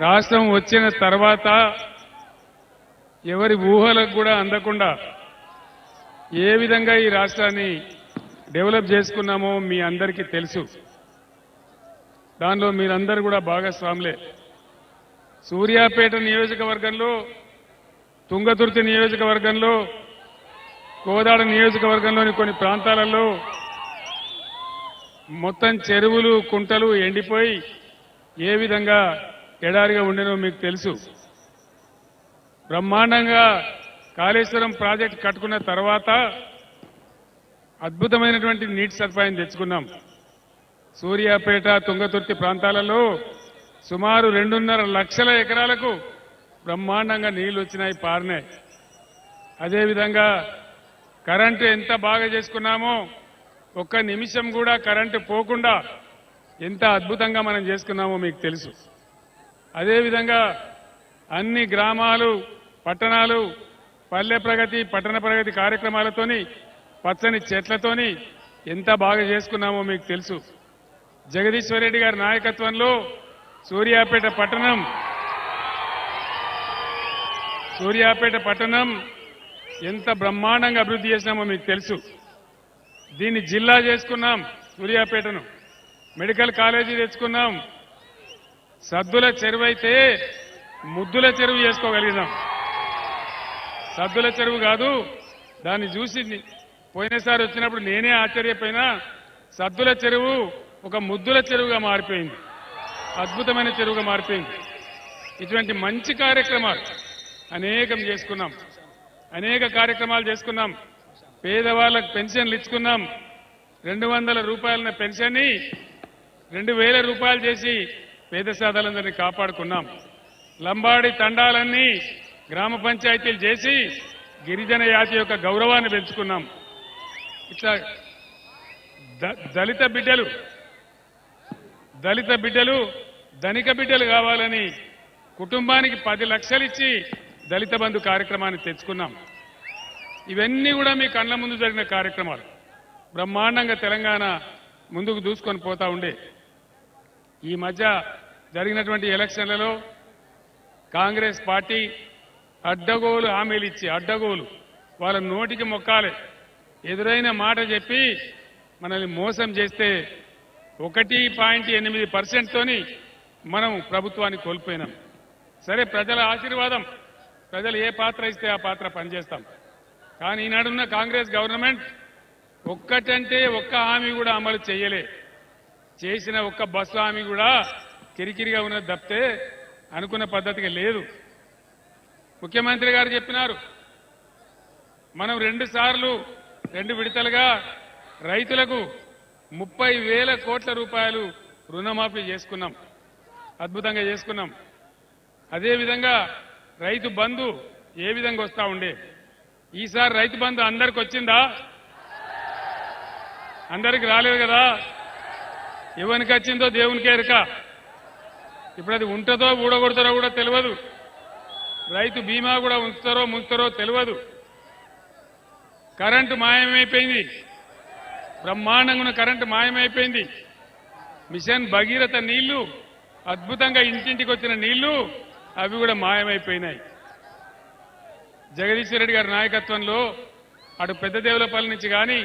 రాష్ట్రం వచ్చిన తర్వాత ఎవరి ఊహలకు కూడా అందకుండా ఏ విధంగా ఈ రాష్ట్రాన్ని డెవలప్ చేసుకున్నామో మీ అందరికీ తెలుసు. దానిలో మీరందరూ కూడా భాగస్వాములే. సూర్యాపేట నియోజకవర్గంలో, తుంగతుర్తి నియోజకవర్గంలో, కోదాడ నియోజకవర్గంలోని కొన్ని ప్రాంతాలలో మొత్తం చెరువులు, కుంటలు ఎండిపోయి ఏ విధంగా ఎడారిగా ఉండేనో మీకు తెలుసు. బ్రహ్మాండంగా కాళేశ్వరం ప్రాజెక్టు కట్టుకున్న తర్వాత అద్భుతమైనటువంటి నీటి సదుపాయం తెచ్చుకున్నాం. సూర్యాపేట, తుంగతుర్తి ప్రాంతాలలో సుమారు 2.5 లక్షల ఎకరాలకు బ్రహ్మాండంగా నీళ్లు వచ్చినాయి, పారినాయి. అదేవిధంగా కరెంటు ఎంత బాగా చేసుకున్నామో, ఒక్క నిమిషం కూడా కరెంటు పోకుండా ఎంత అద్భుతంగా మనం చేసుకున్నామో మీకు తెలుసు. అదేవిధంగా అన్ని గ్రామాలు, పట్టణాలు పల్లె ప్రగతి, పట్టణ ప్రగతి కార్యక్రమాలతోని, పచ్చని చెట్లతోని ఎంత బాగా చేసుకున్నామో మీకు తెలుసు. జగదీశ్వర్ రెడ్డి గారి నాయకత్వంలో సూర్యాపేట పట్టణం ఎంత బ్రహ్మాండంగా అభివృద్ధి చేసినామో మీకు తెలుసు. దీన్ని జిల్లా చేసుకున్నాం. సూర్యాపేటను మెడికల్ కాలేజీ తెచ్చుకున్నాం. సద్దుల చెరువు అయితే ముద్దుల చెరువు చేసుకోగలిగినాం. సద్దుల చెరువు కాదు, దాన్ని చూసి పోయినసారి వచ్చినప్పుడు నేనే ఆశ్చర్యపోయినా. సద్దుల చెరువు ఒక ముద్దుల చెరువుగా మారిపోయింది, అద్భుతమైన చెరువుగా మారిపోయింది. ఇటువంటి మంచి కార్యక్రమాలు అనేకం చేసుకున్నాం, అనేక కార్యక్రమాలు చేసుకున్నాం. పేదవాళ్లకు పెన్షన్లు ఇచ్చుకున్నాం. 200 రూపాయల పెన్షన్ని 2000 రూపాయలు చేసి పేద సాధాలందరినీ కాపాడుకున్నాం. లంబాడి తండాలన్నీ గ్రామ పంచాయతీలు చేసి గిరిజన జాతి యొక్క గౌరవాన్ని పెంచుకున్నాం. ఇట్లా దళిత బిడ్డలు ధనిక బిడ్డలు కావాలని కుటుంబానికి 10 లక్షలు ఇచ్చి దళిత బంధు కార్యక్రమాన్ని తెచ్చుకున్నాం. ఇవన్నీ కూడా మీ కళ్ళ ముందు జరిగిన కార్యక్రమాలు. బ్రహ్మాండంగా తెలంగాణ ముందుకు దూసుకొని పోతా ఉండే. ఈ మధ్య జరిగినటువంటి ఎలక్షన్లలో కాంగ్రెస్ పార్టీ అడ్డగోలు హామీలు ఇచ్చి, అడ్డగోలు వాళ్ళ నోటికి మొక్కాలే, ఎదురైన మాట చెప్పి మనల్ని మోసం చేస్తే 1.8% తోని మనం ప్రభుత్వాన్ని కోల్పోయినాం. సరే, ప్రజల ఆశీర్వాదం, ప్రజలు ఏ పాత్ర ఇస్తే ఆ పాత్ర పనిచేస్తాం. కానీ ఈనాడున్న కాంగ్రెస్ గవర్నమెంట్ ఒక్కటంటే ఒక్క హామీ కూడా అమలు చేయలే. చేసిన ఒక్క బస్సు హామీ కూడా కిరికిరిగా ఉన్నది తప్పితే అనుకున్న పద్ధతిగా లేదు. ముఖ్యమంత్రి గారు చెప్పినారు, మనం 2 విడతలుగా రైతులకు 30,000 కోట్ల రూపాయలు రుణమాఫీ చేసుకున్నాం, అద్భుతంగా చేసుకున్నాం. అదేవిధంగా రైతు బంధు ఏ విధంగా వస్తా ఉండే, ఈసారి రైతు బంధు అందరికి వచ్చిందా? అందరికి రాలేదు కదా. ఎవరికి వచ్చిందో దేవునికే ఎరుక. ఇప్పుడు అది ఉంటుందో ఊడగొడతారో కూడా తెలియదు. రైతు బీమా కూడా ఉంచుతారో ముంచుతారో తెలియదు. కరెంటు మాయమైపోయింది, బ్రహ్మాండంగా ఉన్న కరెంటు మాయమైపోయింది. మిషన్ భగీరథ నీళ్లు, అద్భుతంగా ఇంటింటికి వచ్చిన నీళ్లు, అవి కూడా మాయమైపోయినాయి. జగదీశ్వర్ రెడ్డి గారి నాయకత్వంలో అటు పెద్దదేవులపల్లి నుంచి కానీ,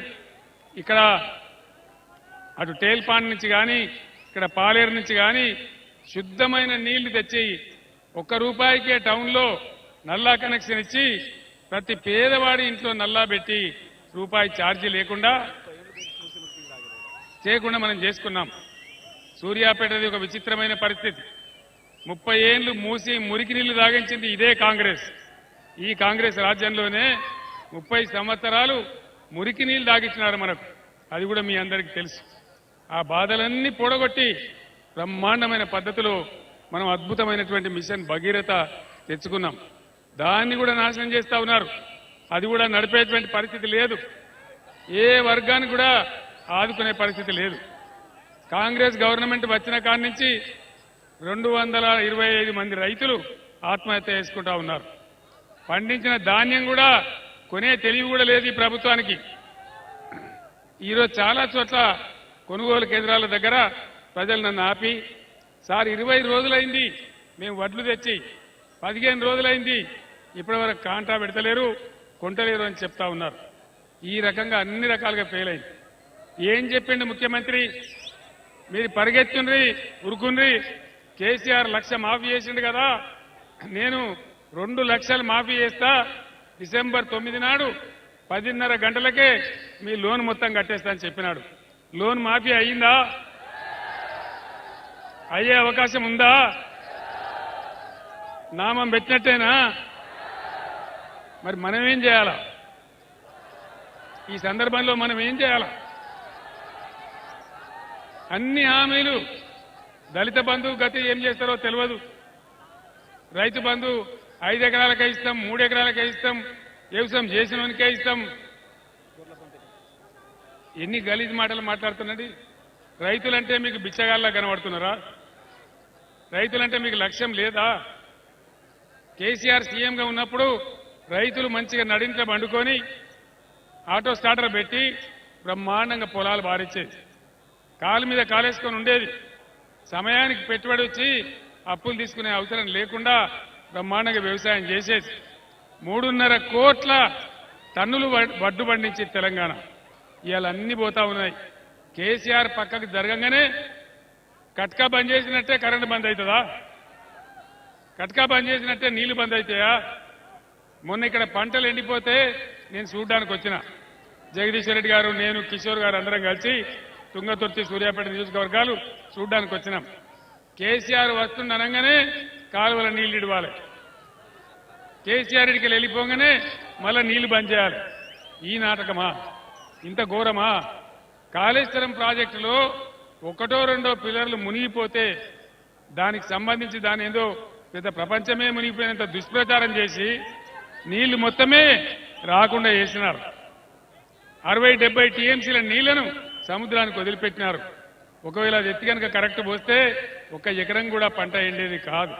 ఇక్కడ అటు టేల్పాండ్ నుంచి కానీ, ఇక్కడ పాలేరు నుంచి కానీ శుద్ధమైన నీళ్లు తెచ్చి ₹1 టౌన్లో నల్లా కనెక్షన్ ఇచ్చి ప్రతి పేదవాడి ఇంట్లో నల్లా పెట్టి రూపాయి ఛార్జీ లేకుండా చేయకుండా మనం చేసుకున్నాం. సూర్యాపేటది ఒక విచిత్రమైన పరిస్థితి. 30 ఏళ్లు మూసి మురికి నీళ్లు తాగించింది ఇదే కాంగ్రెస్. ఈ కాంగ్రెస్ రాజ్యంలోనే 30 సంవత్సరాలు మురికి నీళ్లు తాగించినారు మనకు. అది కూడా మీ అందరికీ తెలుసు. ఆ బాధలన్నీ పొడగొట్టి బ్రహ్మాండమైన పద్ధతిలో మనం అద్భుతమైనటువంటి మిషన్ భగీరథ తెచ్చుకున్నాం. దాన్ని కూడా నాశనం చేస్తా ఉన్నారు. అది కూడా నడిపేటువంటి పరిస్థితి లేదు. ఏ వర్గానికి కూడా ఆదుకునే పరిస్థితి లేదు. కాంగ్రెస్ గవర్నమెంట్ వచ్చిన కాడి నుంచి 225 మంది రైతులు ఆత్మహత్య చేసుకుంటా ఉన్నారు. పండించిన ధాన్యం కూడా కొనే తెలివి కూడా లేదు ఈ ప్రభుత్వానికి. ఈరోజు చాలా చోట్ల కొనుగోలు కేంద్రాల దగ్గర ప్రజలు నన్ను ఆపి, సార్ 20 రోజులైంది మేము వడ్లు తెచ్చి 15 రోజులైంది ఇప్పటివరకు కాంటా పెడతలేరు కొంటలేరు అని చెప్తా ఉన్నారు. ఈ రకంగా అన్ని రకాలుగా ఫెయిల్ అయింది. ఏం చెప్పిండు ముఖ్యమంత్రి? మీరు పరిగెత్తుండ్రి ఉరుకుండ్రి, కేసీఆర్ 1,00,000 మాఫీ చేసిండు కదా, నేను 2 లక్షలు మాఫీ చేస్తా, డిసెంబర్ 9 నాడు 10:30 గంటలకే మీ లోన్ మొత్తం కట్టేస్తా అని చెప్పినాడు. లోన్ మాఫీ అయ్యిందా? అయ్యే అవకాశం ఉందా? నామం పెట్టినట్టేనా? మరి మనం ఏం చేయాలా? ఈ సందర్భంలో మనం ఏం చేయాలా? అన్ని హామీలు, దళిత బంధు గతి ఏం చేస్తారో తెలియదు. రైతు బంధు 5 ఎకరాలకే ఇస్తాం, 3 ఎకరాలకే ఇస్తాం, వ్యవసాయం చేసినోనికే ఇస్తాం. ఎన్ని గలీజ్ మాటలు మాట్లాడుతున్నాండి. రైతులంటే మీకు బిచ్చగాళ్ళ కనబడుతున్నారా? రైతులంటే మీకు లక్ష్యం లేదా? కేసీఆర్ సీఎంగా ఉన్నప్పుడు రైతులు మంచిగా నడింట్లో పండుకొని ఆటో స్టార్టర్ పెట్టి బ్రహ్మాండంగా పొలాలు బారిచ్చేది, కాలు మీద కాలేసుకొని ఉండేది. సమయానికి పెట్టుబడి వచ్చి అప్పులు తీసుకునే అవసరం లేకుండా బ్రహ్మాండంగా వ్యవసాయం చేసేది. 3.5 కోట్ల టన్నులు వడ్డు పండించి తెలంగాణ ఇవాళ అన్ని పోతా ఉన్నాయి. కేసీఆర్ పక్కకు జరగంగానే కట్కా బంద్ చేసినట్టే కరెంటు బంద్ అవుతుందా? కట్కా బంద్ చేసినట్టే నీళ్లు బంద్ అవుతాయా? మొన్న ఇక్కడ పంటలు ఎండిపోతే నేను చూడడానికి వచ్చిన, జగదీశ్వర్ రెడ్డి గారు, నేను, కిషోర్ గారు అందరం కలిసి తుంగతుర్తి, సూర్యాపేట నియోజకవర్గాలు చూడడానికి వచ్చినాం. కేసీఆర్ వస్తుండనగానే కాలువల నీళ్లు ఇడవాలి, కేసీఆర్ ఇడికి వెళ్ళిపోగానే మళ్ళా నీళ్లు బంద్ చేయాలి. ఈ నాటకమా? ఇంత ఘోరమా? కాళేశ్వరం ప్రాజెక్టులో 1, 2 పిల్లర్లు మునిగిపోతే దానికి సంబంధించి దాని ఏదో పెద్ద ప్రపంచమే మునిగిపోయినంత దుష్ప్రచారం చేసి నీళ్లు మొత్తమే రాకుండా చేసినారు. 60-70 టీఎంసీల నీళ్లను సముద్రానికి వదిలిపెట్టినారు. ఒకవేళ అది ఎత్తి కనుక కరెక్ట్ పోస్తే 1 ఎకరం కూడా పంట ఎండేది కాదు.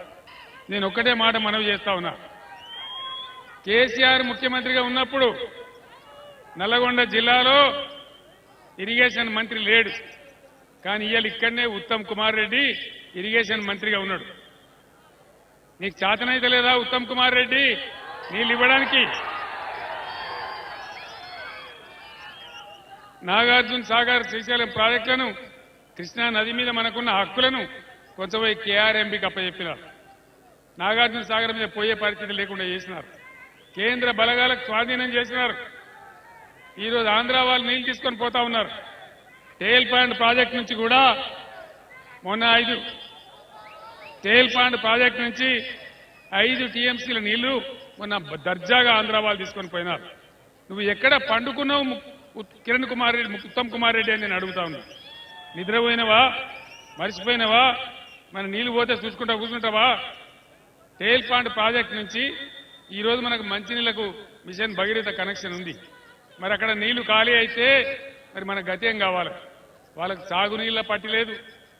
నేను ఒక్కటే మాట మనవి చేస్తా ఉన్నా. కేసీఆర్ ముఖ్యమంత్రిగా ఉన్నప్పుడు నల్లగొండ జిల్లాలో ఇరిగేషన్ మంత్రి లేడు, కానీ ఇవాళ ఇక్కడనే ఉత్తమ్ కుమార్ రెడ్డి ఇరిగేషన్ మంత్రిగా ఉన్నాడు. నీకు చేతనైతే లేదా ఉత్తమ్ కుమార్ రెడ్డి నీళ్ళు ఇవ్వడానికి? నాగార్జున సాగర్, శ్రీశైలం ప్రాజెక్టులను, కృష్ణా నది మీద మనకున్న హక్కులను కొంచెం పోయి కేఆర్ఎంబీకి అప్పచెప్పినారు. నాగార్జున సాగర్ మీద పోయే పరిస్థితి లేకుండా చేసినారు. కేంద్ర బలగాలకు స్వాధీనం చేసినారు. ఈరోజు ఆంధ్ర వాళ్ళు నీళ్లు తీసుకొని పోతా ఉన్నారు. టేల్ పాండ్ ప్రాజెక్టు నుంచి కూడా మొన్న 5 టేల్ పాండ్ ప్రాజెక్టు నుంచి 5 టీఎంసీల నీళ్లు మొన్న దర్జాగా ఆంధ్ర వాళ్ళు తీసుకొని పోయినారు. నువ్వు ఎక్కడ పండుకున్నావు కిరణ్ కుమార్ రెడ్డి, ఉత్తమ్ కుమార్ రెడ్డి అని నేను అడుగుతా ఉన్నా. నిద్రపోయినవా? మర్చిపోయినవా? మన నీళ్లు పోతే చూసుకుంటా కూర్చుంటావా? టేల్ పాండ్ ప్రాజెక్టు నుంచి ఈరోజు మనకు మంచినీళ్లకు మిషన్ భగీరథ కనెక్షన్ ఉంది. మరి అక్కడ నీళ్లు ఖాళీ అయితే మరి మన గతి ఏం కావాలి? వాళ్ళకు సాగునీళ్ల పట్టి లేదు,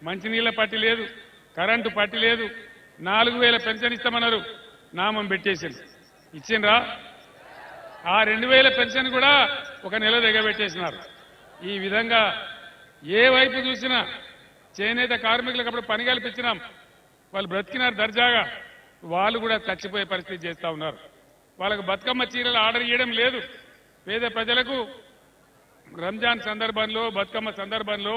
మంచినీళ్ల పట్టి లేదు, కరెంటు పట్టి లేదు. 4,000 పెన్షన్ ఇస్తామన్నారు, నామం పెట్టేసింది. ఇచ్చిండ్రా? ఆ 2,000 పెన్షన్ కూడా 1 నెల దిగబెట్టేసినారు. ఈ విధంగా ఏ వైపు చూసినా చేనేత కార్మికులకు అప్పుడు పని కల్పించినాం, వాళ్ళు బ్రతికినారు దర్జాగా. వాళ్ళు కూడా చచ్చిపోయే పరిస్థితి చేస్తా ఉన్నారు. వాళ్ళకు బతుకమ్మ చీరలు ఆర్డర్ చేయడం లేదు. పేద ప్రజలకు రంజాన్ సందర్భంలో, బతుకమ్మ సందర్భంలో,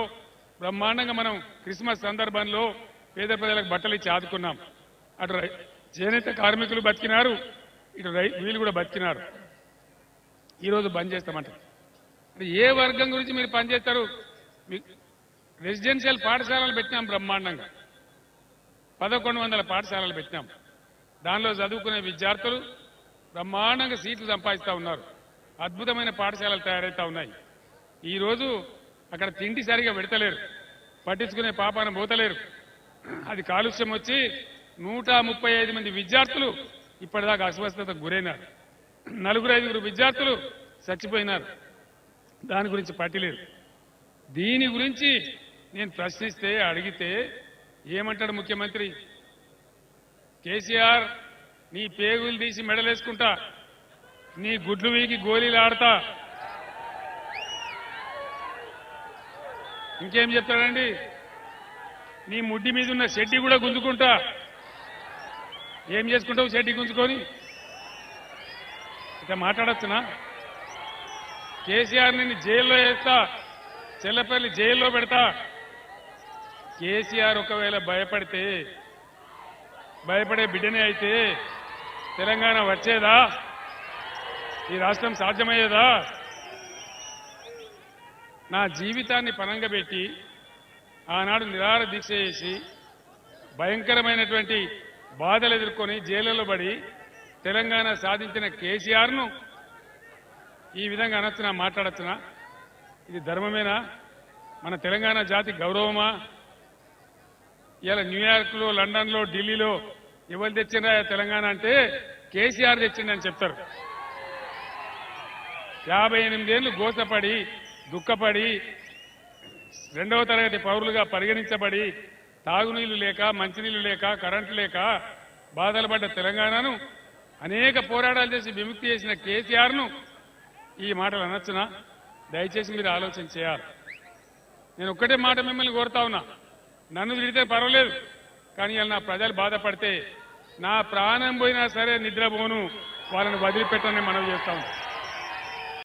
బ్రహ్మాండంగా మనం క్రిస్మస్ సందర్భంలో పేద ప్రజలకు బట్టలు ఇచ్చి ఆదుకున్నాం. అటు చేనేత కార్మికులు బతికినారు, ఇటు వీళ్ళు కూడా బతికినారు. ఈరోజు బంద్ చేస్తామంటారు. ఏ వర్గం గురించి మీరు పనిచేస్తారు? రెసిడెన్షియల్ పాఠశాలలు పెట్టినాం బ్రహ్మాండంగా, 1100 పాఠశాలలు పెట్టినాం. దానిలో చదువుకునే విద్యార్థులు బ్రహ్మాండంగా సీట్లు సంపాదిస్తా ఉన్నారు. అద్భుతమైన పాఠశాలలు తయారవుతా ఉన్నాయి. ఈరోజు అక్కడ తిండి సరిగా పెడతలేరు, పట్టించుకునే పాపాన పోతలేరు. అది కాలుష్యం వచ్చి 135 మంది విద్యార్థులు ఇప్పటిదాకా అస్వస్థతకు గురైనారు. 4-5 విద్యార్థులు చచ్చిపోయినారు. దాని గురించి పట్టిలేదు. దీని గురించి నేను ప్రశ్నిస్తే, అడిగితే ఏమంటాడు ముఖ్యమంత్రి? కేసీఆర్, నీ పేగులు తీసి మెడలేసుకుంటా, నీ గుడ్లు వీకి గోళీలు ఆడతా. ఇంకేం చెప్తాడండి? నీ ముడ్డి మీద ఉన్న షెడ్డి కూడా గుంజుకుంటా. ఏం చేసుకుంటావు చెడ్డి గుంజుకొని ఇక మాట్లాడచ్చునా? కేసీఆర్ నిన్ను జైల్లో వేస్తా, చెల్లపల్లి జైల్లో పెడతా. కేసీఆర్ ఒకవేళ భయపడే బిడ్డనే అయితే తెలంగాణ వచ్చేదా? ఈ రాష్ట్రం సాధ్యమయ్యేదా? నా జీవితాన్ని పణంగా పెట్టి ఆనాడు నిరాహార దీక్ష చేసి భయంకరమైనటువంటి బాధలు ఎదుర్కొని జైళ్లలో పడి తెలంగాణ సాధించిన కేసీఆర్ను ఈ విధంగా అనొచ్చునా, మాట్లాడచ్చునా? ఇది ధర్మమేనా? మన తెలంగాణ జాతి గౌరవమా? ఇలా న్యూయార్క్లో, లండన్లో, ఢిల్లీలో ఎవరు తెచ్చిండ్రా తెలంగాణ అంటే కేసీఆర్ తెచ్చిండని చెప్తారు. 58 ఏళ్లు గోసపడి దుఃఖపడి రెండవ తరగతి పౌరులుగా పరిగణించబడి తాగునీళ్లు లేక, మంచినీళ్లు లేక, కరెంటు లేక బాధలు పడ్డ తెలంగాణను అనేక పోరాటాలు చేసి విముక్తి చేసిన కేసీఆర్ను ఈ మాటలు అనొచ్చునా? దయచేసి మీరు ఆలోచన చేయాలి. నేను ఒక్కటే మాట మిమ్మల్ని కోరుతా ఉన్నా, నన్ను తిడితే పర్వాలేదు, కానీ ఇలా నా ప్రజలు బాధపడితే నా ప్రాణం పోయినా సరే నిద్రపోను, వాళ్ళని వదిలిపెట్టని మనం చేస్తా ఉన్నాం.